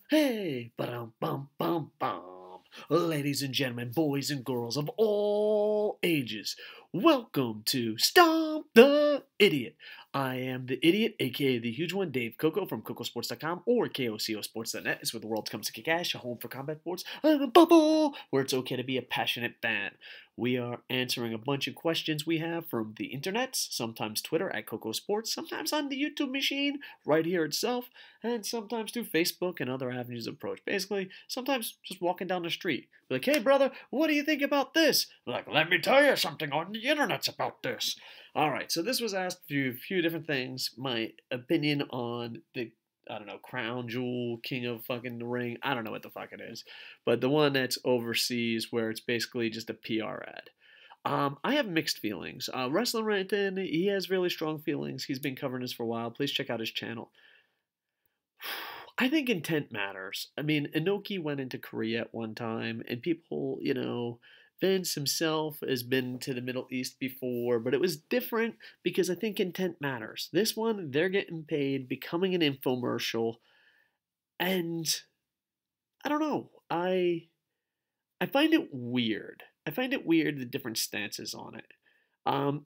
Hey, ba bum bum bum. Ladies and gentlemen, boys and girls of all ages, welcome to Stomp the Idiot. I am the idiot, aka the huge one, Dave Coco from KocoSports.com or KocoSports.net is where the world comes to kick ass, a home for combat sports, and a bubble where it's okay to be a passionate fan. We are answering a bunch of questions we have from the internet, sometimes Twitter at KocoSports, sometimes on the YouTube machine right here itself, and sometimes through Facebook and other avenues of approach. Basically, sometimes just walking down the street. Be like, hey brother, what do you think about this? Be like, let me tell you something on the internet's about this. Alright, so this was asked through a few different things. My opinion on the I don't know, Crown Jewel, King of fucking the Ring. I don't know what the fuck it is. But the one that's overseas where it's basically just a PR ad. I have mixed feelings. Wrestling Ranton, he has really strong feelings. He's been covering this for a while. Please check out his channel. I think intent matters. I mean, Inoki went into Korea at one time, and people, Vince himself has been to the Middle East before, but it was different because I think intent matters. This one, they're getting paid, becoming an infomercial, and I don't know. I find it weird. I find it weird the different stances on it.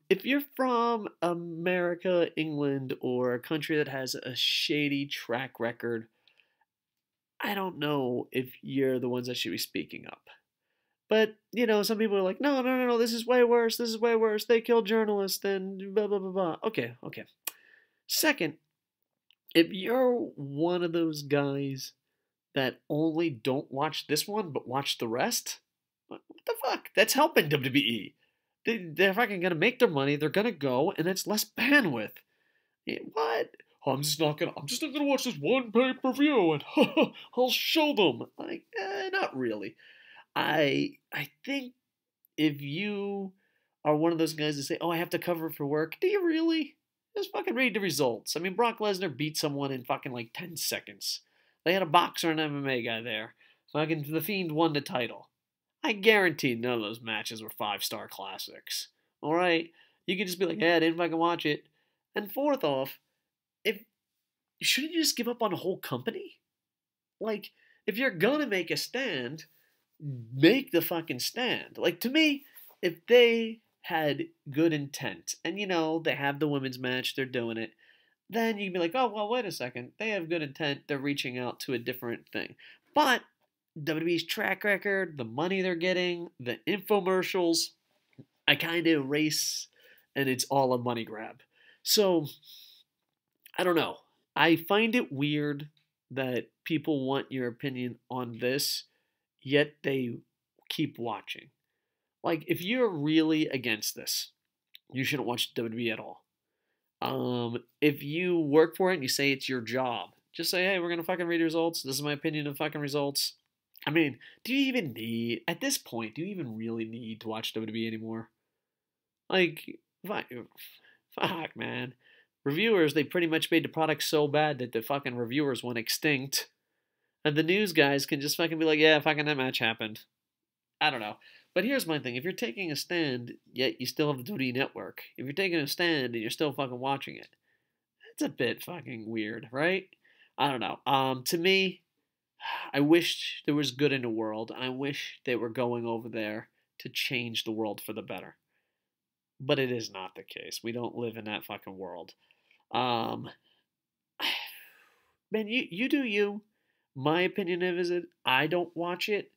If you're from America, England, or a country that has a shady track record, I don't know if you're the ones that should be speaking up. But, some people are like, no, no, no, no, this is way worse, this is way worse, they kill journalists, and blah, blah, blah, blah. Okay, okay. Second, if you're one of those guys that only don't watch this one but watch the rest, what the fuck? That's helping WWE. They're fucking gonna make their money, they're gonna go, and it's less bandwidth. What? I'm just not gonna watch this one pay-per-view and I'll show them. Like, not really. I think if you are one of those guys that say, "Oh, I have to cover it for work," do you really? Just fucking read the results. I mean, Brock Lesnar beat someone in fucking like 10 seconds. They had a boxer and MMA guy there. Fucking The Fiend won the title. I guarantee none of those matches were five-star classics. All right, you could just be like, "Hey, I didn't fucking watch it." And fourth off, if shouldn't you just give up on a whole company? Like, if you're gonna make a stand, make the fucking stand. Like, to me, if they had good intent, and they have the women's match, they're doing it, then you'd be like, oh, well, wait a second. They have good intent, they're reaching out to a different thing. But WWE's track record, the money they're getting, the infomercials, I kind of erase, and it's all a money grab. So, I don't know. I find it weird that people want your opinion on this, yet they keep watching. Like, if you're really against this, you shouldn't watch WWE at all. If you work for it and you say it's your job, just say, hey, we're gonna fucking read results. This is my opinion of fucking results. I mean, do you even need at this point? Do you even really need to watch WWE anymore? Like, fuck, man. Reviewers, they pretty much made the product so bad that the fucking reviewers went extinct. And the news guys can just fucking be like, yeah, fucking that match happened. I don't know. But here's my thing. If you're taking a stand, yet you still have the WWE network, if you're taking a stand and you're still fucking watching it, it's a bit fucking weird, right? I don't know. To me, I wish there was good in the world. I wish they were going over there to change the world for the better. But it is not the case. We don't live in that fucking world. Um, man, you do you. My opinion is it. I don't watch it,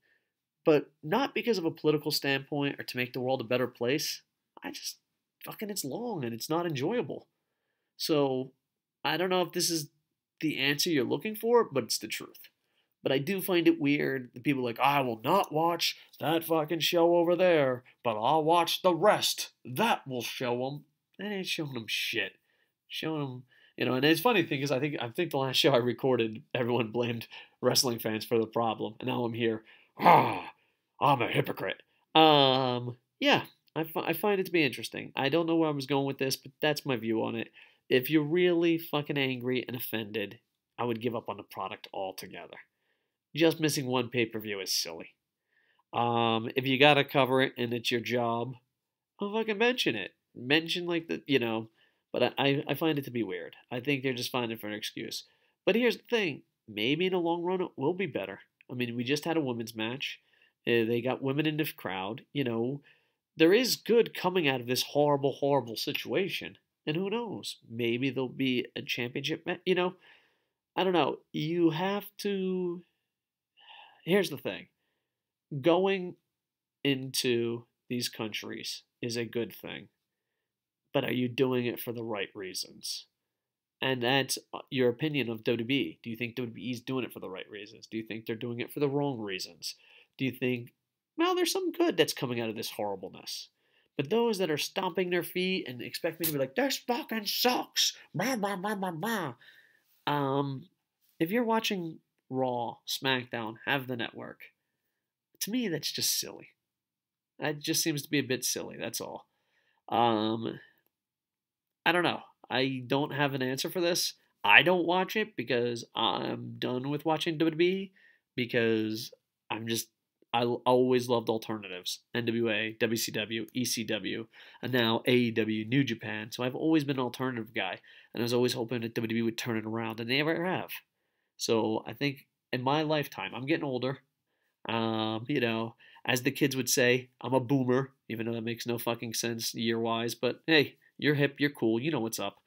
but not because of a political standpoint or to make the world a better place. I just fucking it's long and it's not enjoyable. So I don't know if this is the answer you're looking for, but it's the truth. But I do find it weird that people are like, I will not watch that fucking show over there, but I'll watch the rest. That will show them. That ain't showing them shit. Showing them, And it's funny thing is, I think the last show I recorded, everyone blamed wrestling fans for the problem, and now I'm here. Ah, I'm a hypocrite. Yeah, I find it to be interesting. I don't know where I was going with this, but that's my view on it. If you're really fucking angry and offended, I would give up on the product altogether. Just missing one pay-per-view is silly. If you gotta cover it and it's your job, I'll fucking mention it. Mention like but I find it to be weird. I think they're just finding it for an excuse. But here's the thing. maybe in the long run it will be better. I mean, we just had a women's match. They got women in the crowd. There is good coming out of this horrible, horrible situation. And who knows? Maybe there'll be a championship. I don't know. You have to. Here's the thing: going into these countries is a good thing, but are you doing it for the right reasons? And that's your opinion of WWE. Do you think WWE is doing it for the right reasons? Do you think they're doing it for the wrong reasons? Do you think, well, there's some good that's coming out of this horribleness? But those that are stomping their feet and expect me to be like, this fucking sucks, blah, blah, blah, blah, blah. If you're watching Raw, SmackDown, have the network, to me, that's just silly. That just seems to be a bit silly, that's all. I don't know. I don't have an answer for this. I don't watch it because I'm done with watching WWE because I always loved alternatives. NWA, WCW, ECW, and now AEW, New Japan. So I've always been an alternative guy, and I was always hoping that WWE would turn it around, and they never have. So I think in my lifetime, I'm getting older. As the kids would say, I'm a boomer, even though that makes no fucking sense year-wise. But hey, you're hip, you're cool, you know what's up.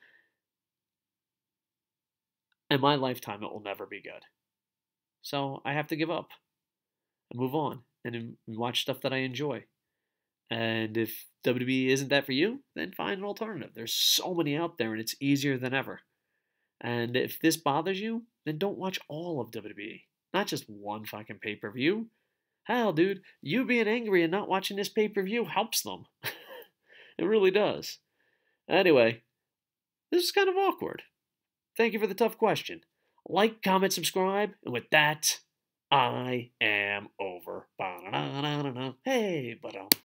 In my lifetime, it will never be good. So I have to give up and move on and watch stuff that I enjoy. And if WWE isn't that for you, then find an alternative. There's so many out there, and it's easier than ever. And if this bothers you, then don't watch all of WWE, not just one fucking pay per view. Hell, dude, you being angry and not watching this pay per view helps them. It really does. Anyway, this is kind of awkward. Thank you for the tough question. Like, comment, subscribe, and with that, I am over. Hey, but